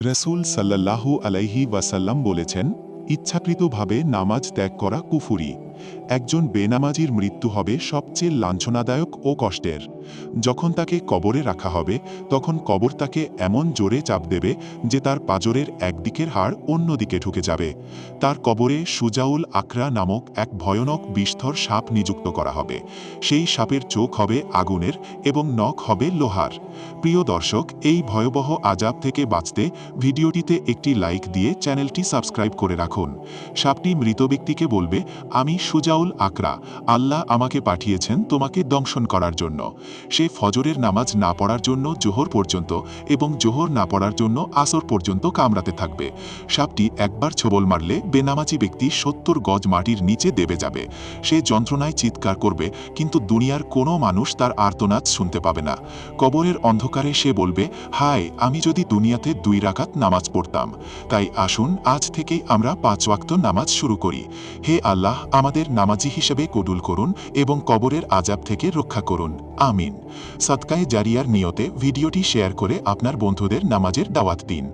রসুল সাল্লাল্লাহু আলাইহি ওয়াসাল্লাম বলেছেন, ইচ্ছাকৃতভাবে নামাজ ত্যাগ করা কুফুরি। একজন বেনামাজির মৃত্যু হবে সবচেয়ে লাঞ্ছনাদায়ক ও কষ্টের। যখন তাকে কবরে রাখা হবে, তখন কবর তাকে এমন জোরে চাপ দেবে যে তার পাঁজরের একদিকের হাড় অন্যদিকে ঢুকে যাবে। তার কবরে সুজাউল আকরা নামক এক ভয়ানক বিষধর সাপ নিযুক্ত করা হবে। সেই সাপের চোখ হবে আগুনের এবং নখ হবে লোহার। প্রিয় দর্শক, এই ভয়াবহ আযাব থেকে বাঁচতে ভিডিওটিতে একটি লাইক দিয়ে চ্যানেলটি সাবস্ক্রাইব করে রাখুন। সাপটি মৃত ব্যক্তিকে বলবে, আমি সুজাউল আকরা, আল্লাহ আমাকে পাঠিয়েছেন তোমাকে দংশন করার জন্য। সে ফজরের নামাজ না পড়ার জন্য জোহর পর্যন্ত এবং জোহর না পড়ার জন্য আসর পর্যন্ত কামড়াতে থাকবে। সাপটি একবার ছোবল মারলে বেনামাজি ব্যক্তি ৭০ গজ মাটির নিচে দেবে যাবে। সে যন্ত্রণায় চিৎকার করবে, কিন্তু দুনিয়ার কোনো মানুষ তার আর্তনাদ শুনতে পাবে না। কবরের অন্ধকারে সে বলবে, হায়, আমি যদি দুনিয়াতে ২ রাকাত নামাজ পড়তাম। তাই আসুন আজ থেকেই আমরা ৫ ওয়াক্ত নামাজ শুরু করি। হে আল্লাহ, আমাদের নামাজি হিসেবে কবুল করুন এবং কবরের আযাব থেকে রক্ষা করুন। আমিন। সাদকায়ে জারিয়ার নিয়তে ভিডিওটি শেয়ার করে আপনার বন্ধুদের নামাজের দাওয়াত দিন।